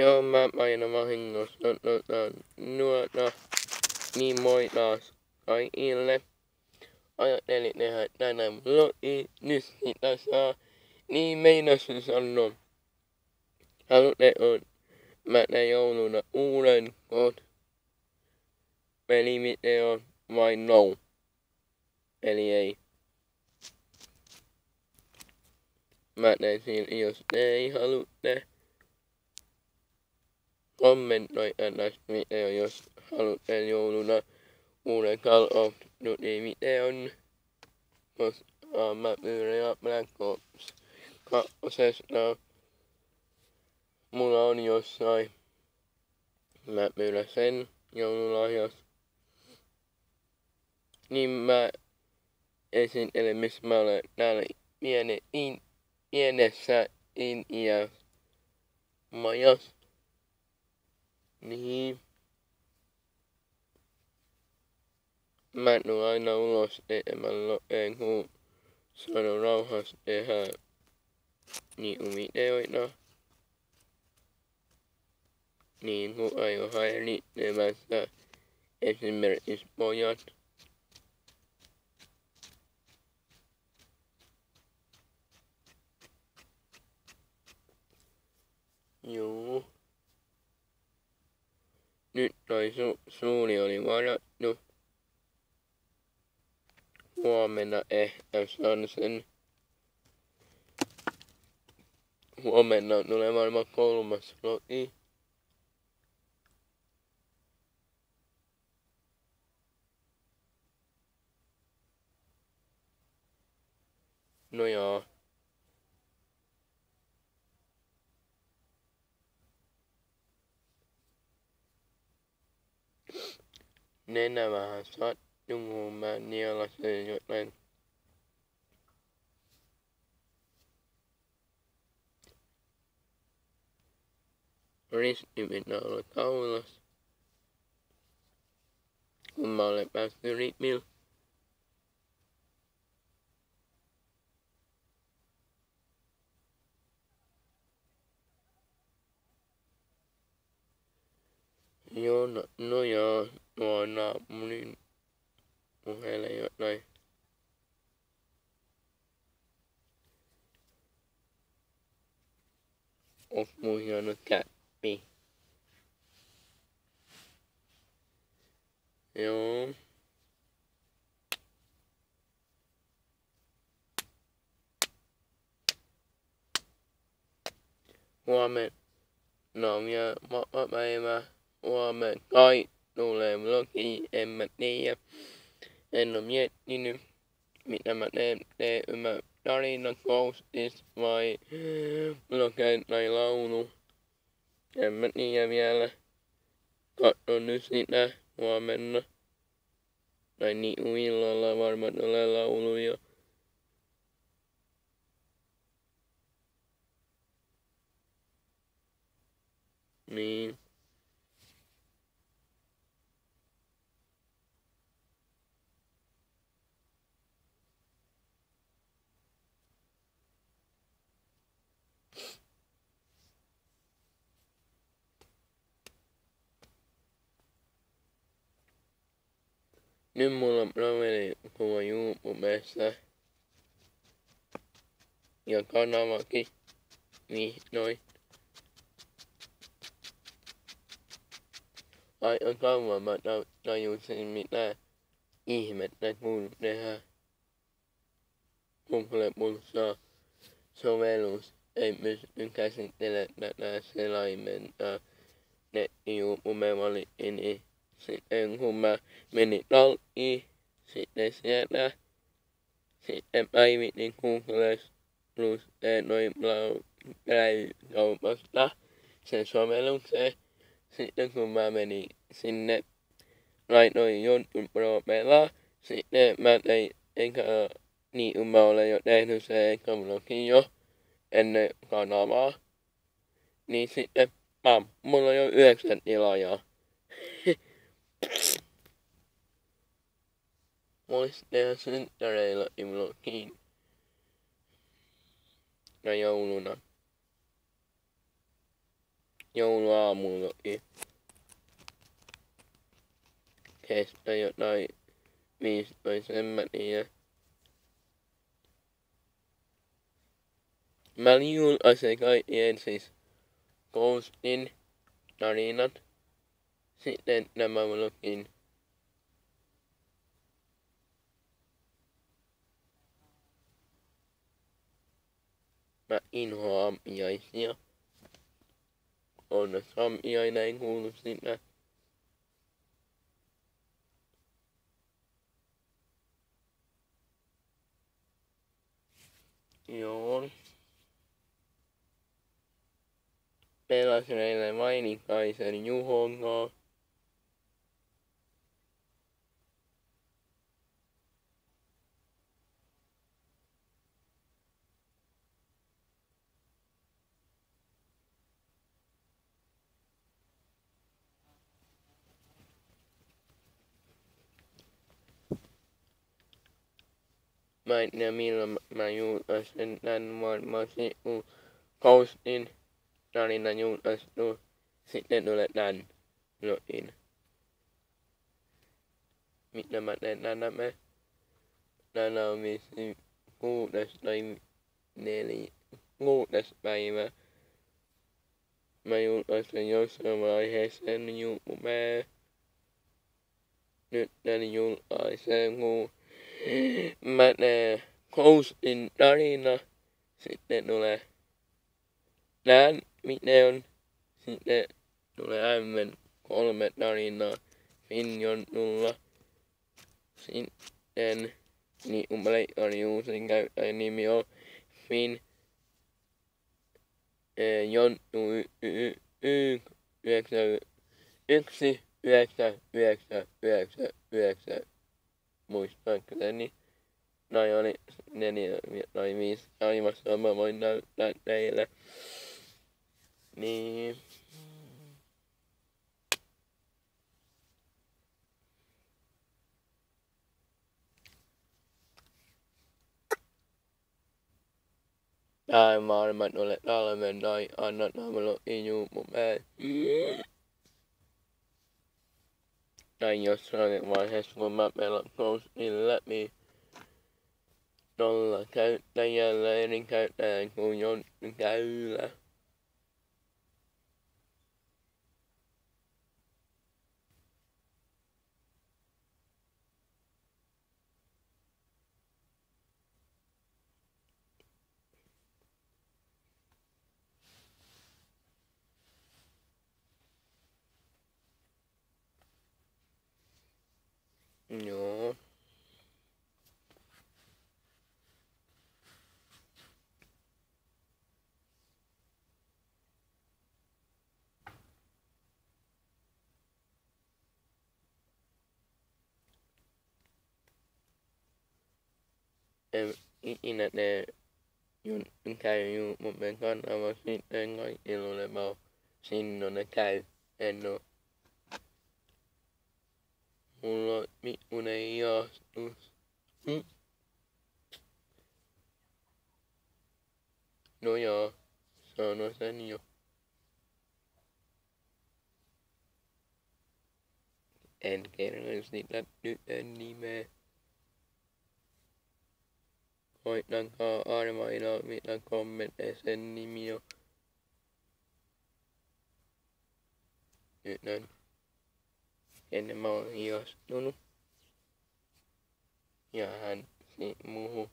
Joo, mä aina vahingossa nuota niin moi taas kaikille. Ajattelin tehdä tänään vlogi, nyt sitä saa. Niin meinasin sanoa. Haluatteko mä teen jouluna uuden pelivideon vai no? Eli ei. Mä teen siinä, jos te ei haluatte. Kommentoida tästä video, jos haluatte jouluna uuden Call of Duty videon. Koska mä pyydän Black Ops 2. Mulla on jossain. Mä pyydän sen joululahjas. Niin mä esittelen, missä mä olen täällä pienessä Intiassa majassa. Niin. Mä tuun aina ulos tekemällä kun sanon rauhassa tehdä niinku videoita. Niin kun aion häiritsemässä esimerkiksi pojat. Juu. Nyt toi suuli oli varattu. Huomenna ehkä saan sen. Huomenna tulee varmaan 3. vlogi. No joo. Nenä vähän sattuu, kun mä nielasen jotain. Risti pitää olla taulassa. Kun mä olen päässyt ripillä. Joo, no joo, nuo naapurin puheelle jotain. Onks mun hieno käppi? Joo. Huomenna on vielä vapaapäivä. Huomenna kai tulee vlogi, en mä tiedä. En oo miettinyt, mitä mä teen mä tarina ghostis vai vlogin tai laulu. En mä tiedä vielä. Katson nyt sitä huomenna. Tai niin illalla varmaan tulee lauluja. Niin. Nyt mulla on profiilikuva YouTubessa. Ja kanavakin. Vihdoin. Aika kauan mä tajusin mitä ihmettä kun tehdään. Google Pulssaa sovellus ei pysty käsittelemään tätä selaimentaa. Netti-YouTube valittiin, niin sitten kun mä menin talliin, sitten sieltä, sitten päivitin Googles plus noin kaupasta sen sovellukseen. Sitten kun mä menin sinne, laitoin jonkun Pro-pelaa, sitten mä tein, niin kun mä olen jo tehnyt se eka vlogin jo ennen kanavaa, niin sitten mulla on jo 9 tilaajaa. Vois tehdä synttäreilläkin vlogiin. Ja jouluna. jouluaamullakin kestää jotain 15 minuuttia. Mä julkaisen kaikkien siis Ghostin tarinat. Sitten nämä vlogin. Mä inhoan ampiaisia. Onneksi ampiaina ei kuulu sitä. Joo. Pelasin eilen Vainikaisen Juhon kanssa. Mä en tiedä milloin mä julkaisen tän varmaan kun Ghostin tarina julkaistu. Sitten tulee tän vlogin. Mitä mä teen tänään? Tänään on vissiin 6. päivä. Mä julkaisen jossain vaiheessa en YouTubeen. Nyt en julkaisen kun mä teen Ghostin tarina. Sitten tulee tän videon. Sitten tulee M3 tarinaa Finjon tulla. Sitten niin kun Pleikkari uusin käyttäjän nimi on Fin Jonttu 1999. Muistaakseni. Näin oli 4 tai 5 taivassa, mä voin näyttää teille. Niin. Tai maailman ole talven tai anna tavalla YouTubeen. Tai jossain vaiheessa kun mä pelaan Ghostin läpi. Nolla käyttäjällä eri käyttäjän kuin Jonttu Käylä. Joo. En ikinä tee käy YouTuben kanava sitten kaikilla oleva sinne käy. En oo. Mulla on mikkunen ihastus. No joo, sano sen jo. En kerro sitä tytön nimeä. Koittakaa arvailla mitä kommentteja sen nimi on. Tytön. Kenen mä oon ihastunut. Ja hän muuhun.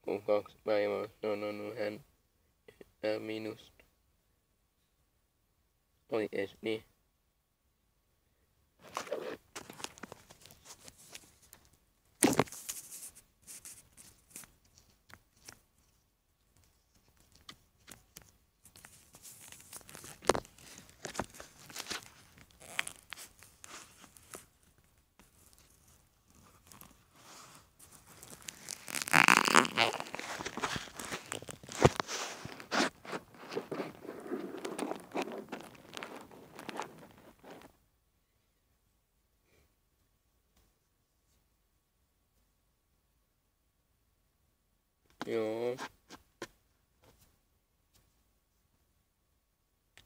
Kun 2 päivää on sanonut hän minusta. Oikeesti.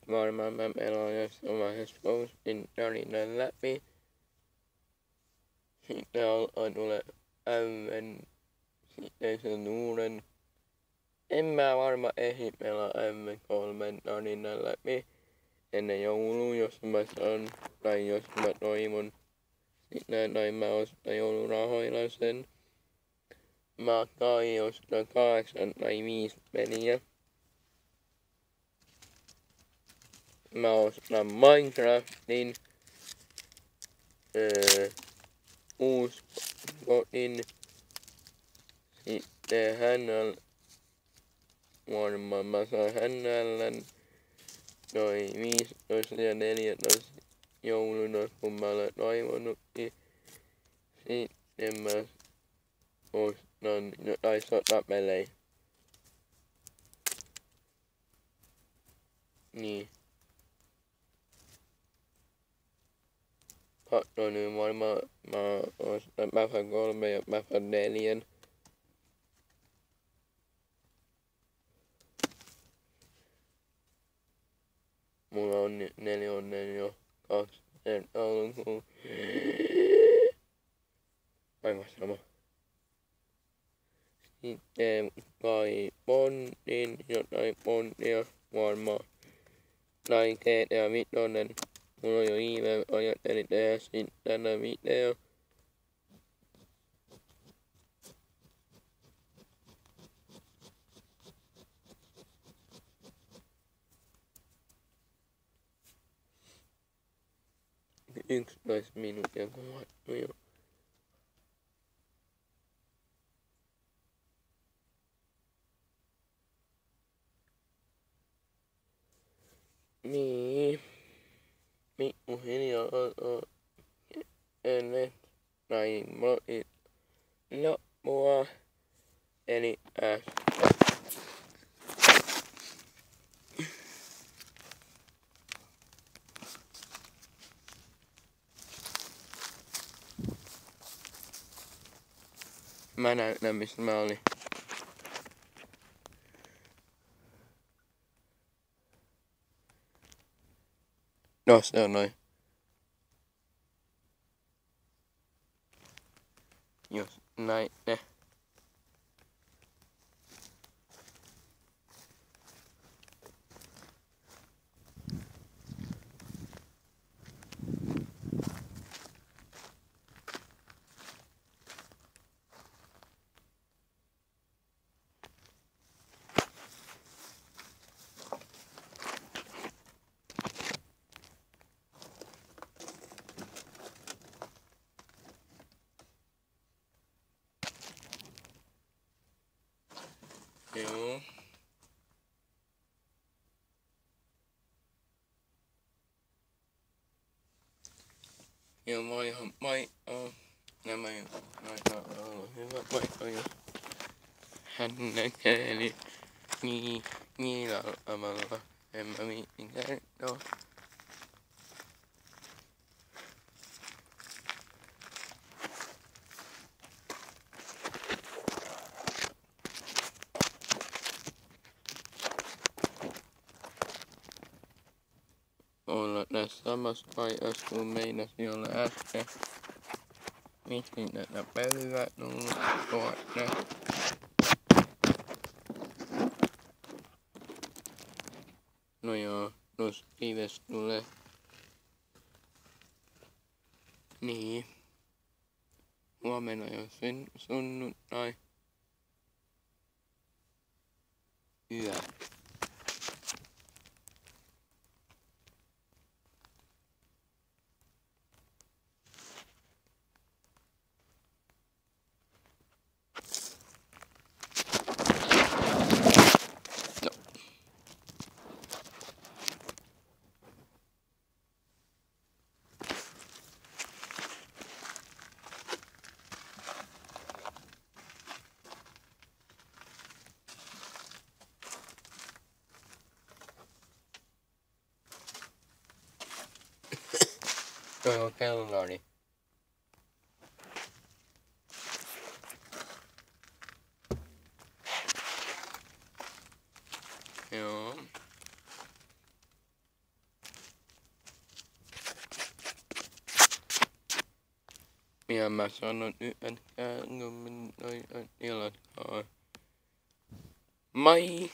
varmaan mä pelaan jossain vaiheessa Ghostin tarinan läpi. Sitten tulee Äyven, sitten sen uuden. En mä varmaan ehdi pelaa Äyven 3 tarinan läpi ennen joulua, jos mä saan, tai jos mä toivon sitä, tai mä ostan joulurahoilla sen. Mä kai ostan 8 tai 5 peliä. Mä ostan Minecraftin, Uuskodin, sitten varmaan mä saan Hännällän, noin 15 ja 14 jouluna, kun mä olen toivonutkin. Sitten mä ostan jotain sotapelejä. Niin. Nyt varmaan mä ostan Bafa 3 ja Bafa 4. Mulla on 4 onnen jo 2 alkuun. Aivan sama. Sitten kai Bondin, jotain Bondia varmaan. Tai GTA 5. Mulla on jo viime ajattelin tehdä tänä video. Yksitoista minuuttia kuvattu jo. Niin. Pikkuhiljaa ennen tai loppua. Eli mä näytän missä mä olin. No se on noin. Jos näitte. Joo. Joo, moi. Nämä on hyvä paikka, jos hän näkee, eli niillä tavalla en mä viitin kertoa. Olla tässä samassa paikassa kuin meinasin olla äsken. Miksi tätä pölyä tullut tuonne? No joo, tuossa kives tulee. Niin. Huomenna jo sunnuntai. Yö. Toi on kellari. Joo. Ja mä sanon nyt, että minun illat. Moi!